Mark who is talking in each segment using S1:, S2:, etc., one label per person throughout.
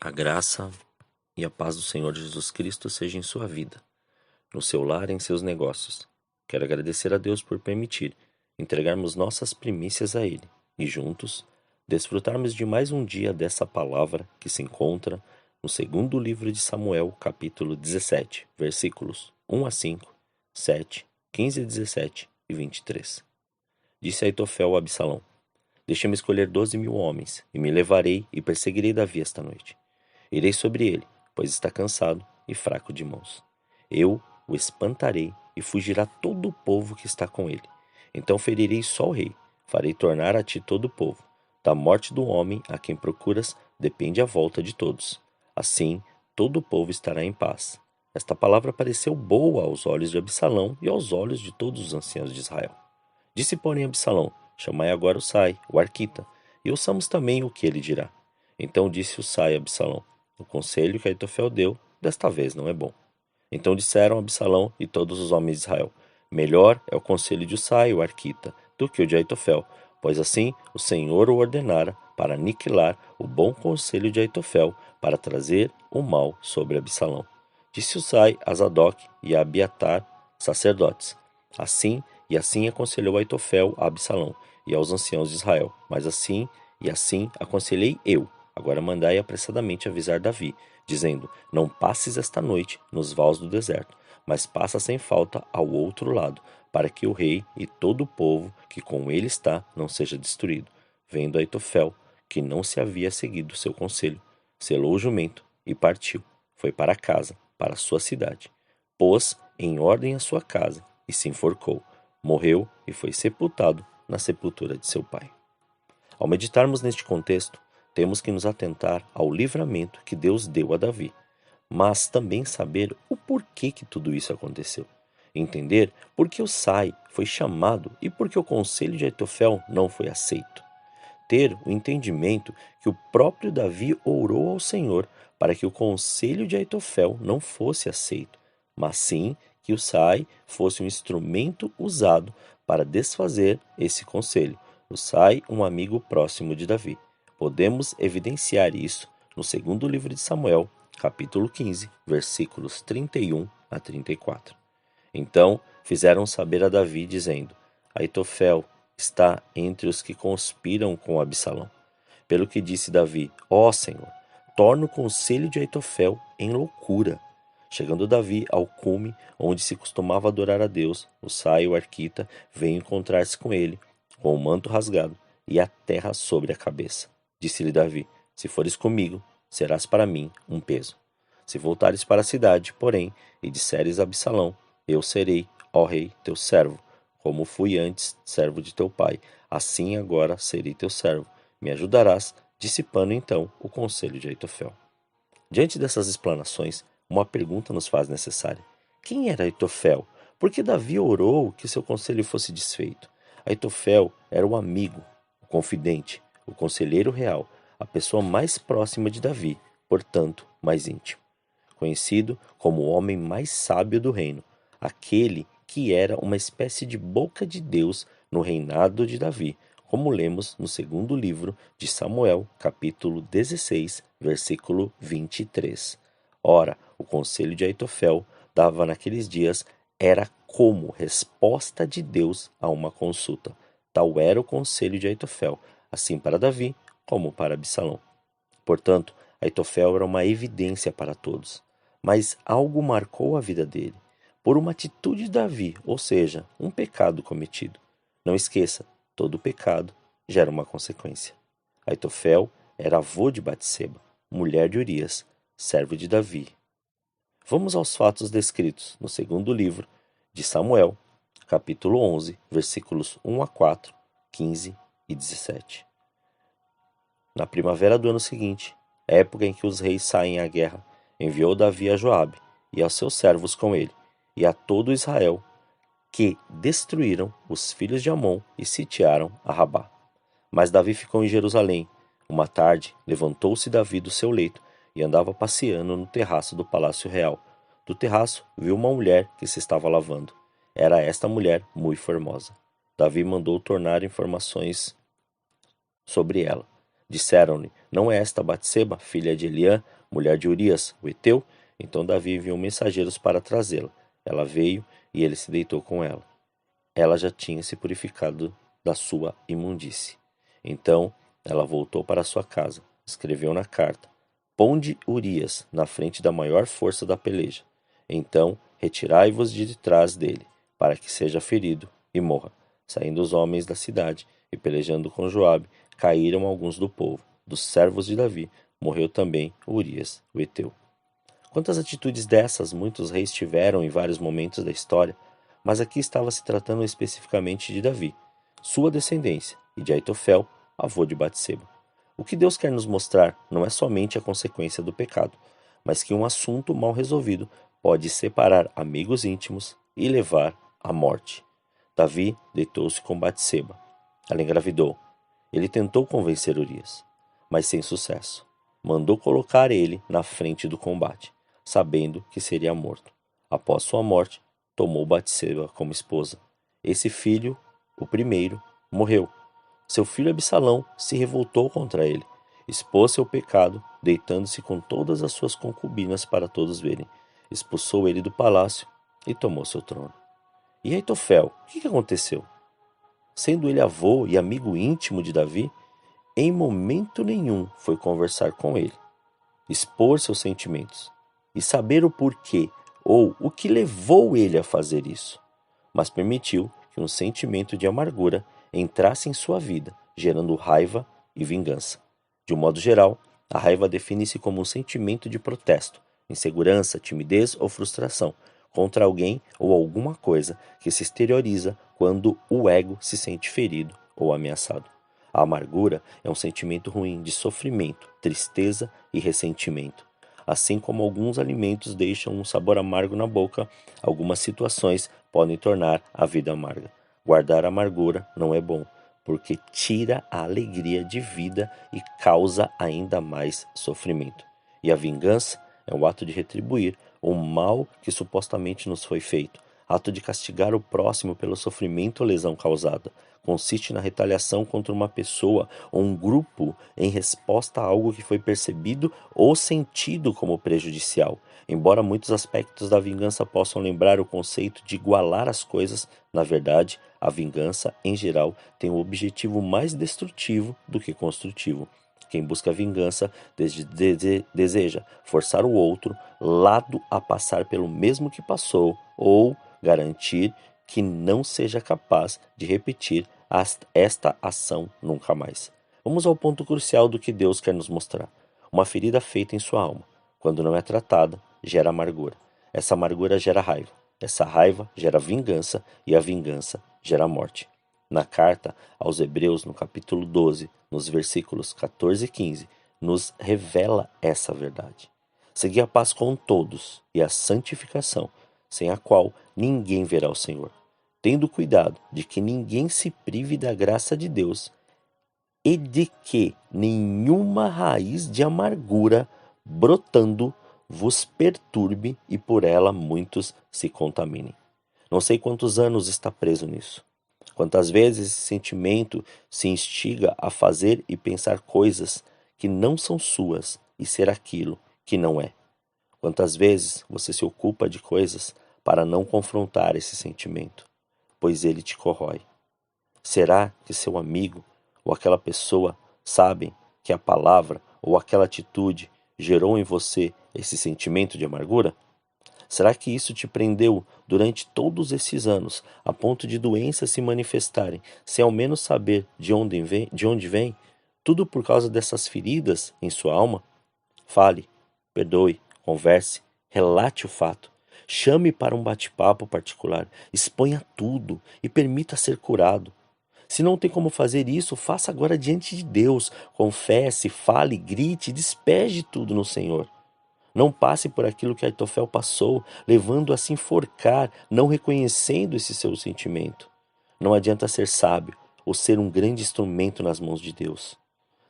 S1: A graça e a paz do Senhor Jesus Cristo seja em sua vida, no seu lar e em seus negócios. Quero agradecer a Deus por permitir entregarmos nossas primícias a Ele e juntos desfrutarmos de mais um dia dessa palavra que se encontra no segundo livro de Samuel, capítulo 17, versículos 1 a 5, 7, 15 a 17 e 23. Disse Aitofel a Absalão: Deixa-me escolher 12.000 homens, e me levarei e perseguirei Davi esta noite. Irei sobre ele, pois está cansado e fraco de mãos. Eu o espantarei e fugirá todo o povo que está com ele. Então ferirei só o rei, farei tornar a ti todo o povo. Da morte do homem a quem procuras depende a volta de todos. Assim, todo o povo estará em paz. Esta palavra pareceu boa aos olhos de Absalão e aos olhos de todos os anciãos de Israel. Disse, porém, Absalão: Chamai agora o Sai, o arquita, e ouçamos também o que ele dirá. Então disse o Sai a Absalão: O conselho que Aitofel deu, desta vez não é bom. Então disseram Absalão e todos os homens de Israel: Melhor é o conselho de Usai, o arquita, do que o de Aitofel, pois assim o Senhor o ordenara para aniquilar o bom conselho de Aitofel, para trazer o mal sobre Absalão. Disse Usai a Zadok e a Abiatar, sacerdotes: Assim aconselhou Aitofel a Absalão e aos anciãos de Israel. Mas assim aconselhei eu. Agora mandai apressadamente avisar Davi, dizendo: Não passes esta noite nos vales do deserto, mas passa sem falta ao outro lado, para que o rei e todo o povo que com ele está não seja destruído. Vendo Aitofel que não se havia seguido seu conselho, selou o jumento e partiu. Foi para casa, para sua cidade. Pôs em ordem a sua casa e se enforcou. Morreu e foi sepultado na sepultura de seu pai. Ao meditarmos neste contexto, temos que nos atentar ao livramento que Deus deu a Davi, mas também saber o porquê que tudo isso aconteceu. Entender por que o Sai foi chamado e por que o conselho de Aitofel não foi aceito. Ter o entendimento que o próprio Davi orou ao Senhor para que o conselho de Aitofel não fosse aceito, mas sim que o Sai fosse um instrumento usado para desfazer esse conselho. O Sai, um amigo próximo de Davi. Podemos evidenciar isso no segundo livro de Samuel, capítulo 15, versículos 31 a 34. Então fizeram saber a Davi, dizendo: Aitofel está entre os que conspiram com Absalão. Pelo que disse Davi: Ó Senhor, torna o conselho de Aitofel em loucura. Chegando Davi ao cume onde se costumava adorar a Deus, o Sai, o arquita, veio encontrar-se com ele, com o manto rasgado e a terra sobre a cabeça. Disse-lhe Davi: Se fores comigo, serás para mim um peso. Se voltares para a cidade, porém, e disseres a Absalão: Eu serei, ó rei, teu servo, como fui antes servo de teu pai, assim agora serei teu servo. Me ajudarás, dissipando então o conselho de Aitofel. Diante dessas explanações, uma pergunta nos faz necessária. Quem era Aitofel? Por que Davi orou que seu conselho fosse desfeito? Aitofel era o amigo, o confidente, o conselheiro real, a pessoa mais próxima de Davi, portanto, mais íntimo. Conhecido como o homem mais sábio do reino, aquele que era uma espécie de boca de Deus no reinado de Davi, como lemos no segundo livro de Samuel, capítulo 16, versículo 23. Ora, o conselho de Aitofel dava naqueles dias era como resposta de Deus a uma consulta. Tal era o conselho de Aitofel, assim para Davi como para Absalão. Portanto, Aitofel era uma evidência para todos, mas algo marcou a vida dele, por uma atitude de Davi, ou seja, um pecado cometido. Não esqueça, todo pecado gera uma consequência. Aitofel era avô de Batseba, mulher de Urias, servo de Davi. Vamos aos fatos descritos no segundo livro de Samuel, capítulo 11, versículos 1 a 4, 15 e 17. Na primavera do ano seguinte, época em que os reis saem à guerra, enviou Davi a Joabe e aos seus servos com ele, e a todo Israel, que destruíram os filhos de Amon e sitiaram a Rabá. Mas Davi ficou em Jerusalém. Uma tarde, levantou-se Davi do seu leito e andava passeando no terraço do palácio real. Do terraço, viu uma mulher que se estava lavando. Era esta mulher muito formosa. Davi mandou tornar informações sobre ela. Disseram-lhe: Não é esta Batseba, filha de Eliã, mulher de Urias, o heteu? Então Davi enviou mensageiros para trazê-la. Ela veio e ele se deitou com ela. Ela já tinha se purificado da sua imundície. Então ela voltou para sua casa, escreveu na carta: Ponde Urias na frente da maior força da peleja. Então retirai-vos de trás dele, para que seja ferido e morra. Saindo os homens da cidade e pelejando com Joabe, caíram alguns do povo. Dos servos de Davi, morreu também Urias, o heteu. Quantas atitudes dessas muitos reis tiveram em vários momentos da história, mas aqui estava se tratando especificamente de Davi, sua descendência, e de Aitofel, avô de Batseba. O que Deus quer nos mostrar não é somente a consequência do pecado, mas que um assunto mal resolvido pode separar amigos íntimos e levar à morte. Davi deitou-se com Batseba. Ela engravidou. Ele tentou convencer Urias, mas sem sucesso. Mandou colocar ele na frente do combate, sabendo que seria morto. Após sua morte, tomou Batseba como esposa. Esse filho, o primeiro, morreu. Seu filho Absalão se revoltou contra ele, expôs seu pecado, deitando-se com todas as suas concubinas para todos verem. Expulsou ele do palácio e tomou seu trono. E Aitofel, o que aconteceu? Sendo ele avô e amigo íntimo de Davi, em momento nenhum foi conversar com ele, expor seus sentimentos e saber o porquê ou o que levou ele a fazer isso, mas permitiu que um sentimento de amargura entrasse em sua vida, gerando raiva e vingança. De um modo geral, a raiva define-se como um sentimento de protesto, insegurança, timidez ou frustração contra alguém ou alguma coisa que se exterioriza quando o ego se sente ferido ou ameaçado. A amargura é um sentimento ruim de sofrimento, tristeza e ressentimento. Assim como alguns alimentos deixam um sabor amargo na boca, algumas situações podem tornar a vida amarga. Guardar amargura não é bom, porque tira a alegria de vida e causa ainda mais sofrimento. E a vingança é o ato de retribuir o mal que supostamente nos foi feito. Ato de castigar o próximo pelo sofrimento ou lesão causada. Consiste na retaliação contra uma pessoa ou um grupo em resposta a algo que foi percebido ou sentido como prejudicial. Embora muitos aspectos da vingança possam lembrar o conceito de igualar as coisas, na verdade, a vingança, em geral, tem um objetivo mais destrutivo do que construtivo. Quem busca vingança deseja forçar o outro lado a passar pelo mesmo que passou ou garantir que não seja capaz de repetir esta ação nunca mais. Vamos ao ponto crucial do que Deus quer nos mostrar. Uma ferida feita em sua alma, quando não é tratada, gera amargura. Essa amargura gera raiva. Essa raiva gera vingança e a vingança gera morte. Na carta aos Hebreus, no capítulo 12, nos versículos 14 e 15, nos revela essa verdade. Segui a paz com todos e a santificação, sem a qual ninguém verá o Senhor, tendo cuidado de que ninguém se prive da graça de Deus e de que nenhuma raiz de amargura brotando vos perturbe e por ela muitos se contaminem. Não sei quantos anos está preso nisso. Quantas vezes esse sentimento se instiga a fazer e pensar coisas que não são suas e ser aquilo que não é. Quantas vezes você se ocupa de coisas para não confrontar esse sentimento, pois ele te corrói. Será que seu amigo ou aquela pessoa sabem que a palavra ou aquela atitude gerou em você esse sentimento de amargura? Será que isso te prendeu durante todos esses anos, a ponto de doenças se manifestarem, sem ao menos saber de onde vem? Tudo por causa dessas feridas em sua alma? Fale, perdoe, converse, relate o fato. Chame para um bate-papo particular, exponha tudo e permita ser curado. Se não tem como fazer isso, faça agora diante de Deus. Confesse, fale, grite, despeje tudo no Senhor. Não passe por aquilo que Aitofel passou, levando a se enforcar, não reconhecendo esse seu sentimento. Não adianta ser sábio ou ser um grande instrumento nas mãos de Deus.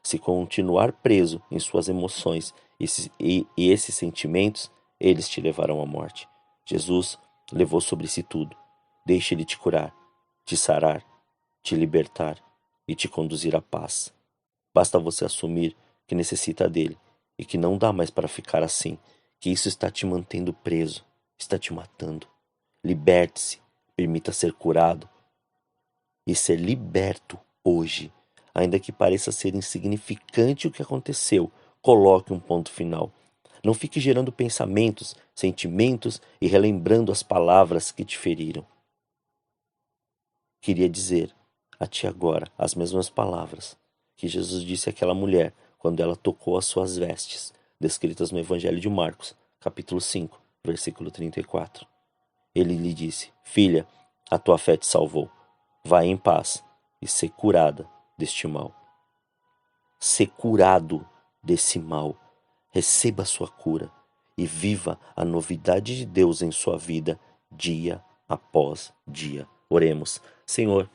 S1: Se continuar preso em suas emoções e esses sentimentos, eles te levarão à morte. Jesus levou sobre si tudo. Deixe Ele te curar, te sarar, te libertar e te conduzir à paz. Basta você assumir que necessita dele e que não dá mais para ficar assim, que isso está te mantendo preso, está te matando. Liberte-se, permita ser curado e ser liberto hoje. Ainda que pareça ser insignificante o que aconteceu, coloque um ponto final. Não fique gerando pensamentos, sentimentos e relembrando as palavras que te feriram. Queria dizer a ti agora as mesmas palavras que Jesus disse àquela mulher quando ela tocou as suas vestes, descritas no Evangelho de Marcos, capítulo 5, versículo 34. Ele lhe disse: Filha, a tua fé te salvou. Vai em paz e ser curada deste mal. Ser curado desse mal. Receba a sua cura e viva a novidade de Deus em sua vida dia após dia. Oremos. Senhor,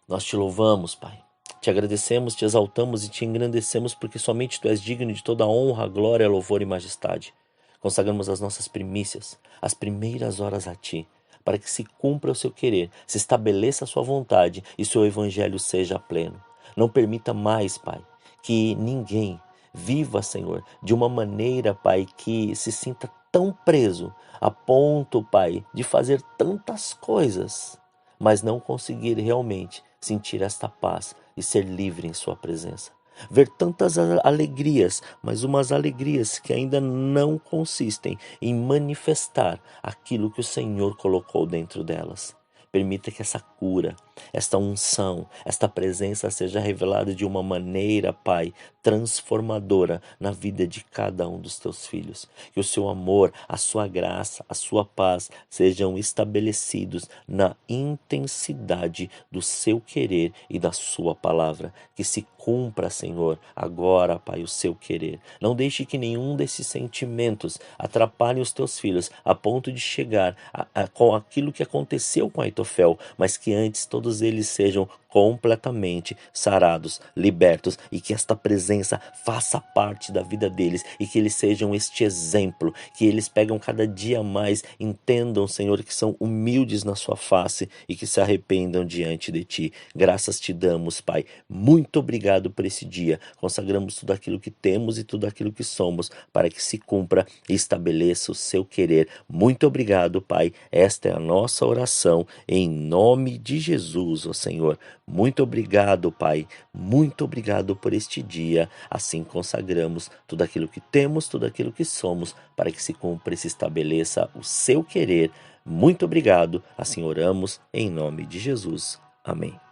S1: nós te louvamos, Pai. Te agradecemos, te exaltamos e te engrandecemos porque somente Tu és digno de toda honra, glória, louvor e majestade. Consagramos as nossas primícias, as primeiras horas a Ti, para que se cumpra o Seu querer, se estabeleça a Sua vontade e Seu Evangelho seja pleno. Não permita mais, Pai, que ninguém viva, Senhor, de uma maneira, Pai, que se sinta tão preso a ponto, Pai, de fazer tantas coisas, mas não conseguir realmente sentir esta paz e ser livre em Sua presença. Ver tantas alegrias, mas umas alegrias que ainda não consistem em manifestar aquilo que o Senhor colocou dentro delas. Permita que essa cura, esta unção, esta presença seja revelada de uma maneira, Pai, transformadora na vida de cada um dos Teus filhos. Que o Seu amor, a Sua graça, a Sua paz sejam estabelecidos na intensidade do Seu querer e da Sua palavra. Que se cumpra, Senhor, agora, Pai, o Seu querer. Não deixe que nenhum desses sentimentos atrapalhe os Teus filhos a ponto de chegar com aquilo que aconteceu com Aitofel, mas que antes todos eles sejam completamente sarados, libertos e que esta presença faça parte da vida deles e que eles sejam este exemplo, que eles pegam cada dia mais, entendam, Senhor, que são humildes na sua face e que se arrependam diante de Ti. Graças Te damos, Pai. Muito obrigado por esse dia. Consagramos tudo aquilo que temos e tudo aquilo que somos para que se cumpra e estabeleça o Seu querer. Muito obrigado, Pai. Esta é a nossa oração em nome de Jesus, ó Senhor. Muito obrigado, Pai. Muito obrigado por este dia. Assim consagramos tudo aquilo que temos, tudo aquilo que somos, para que se cumpra e se estabeleça o Seu querer. Muito obrigado. Assim oramos em nome de Jesus. Amém.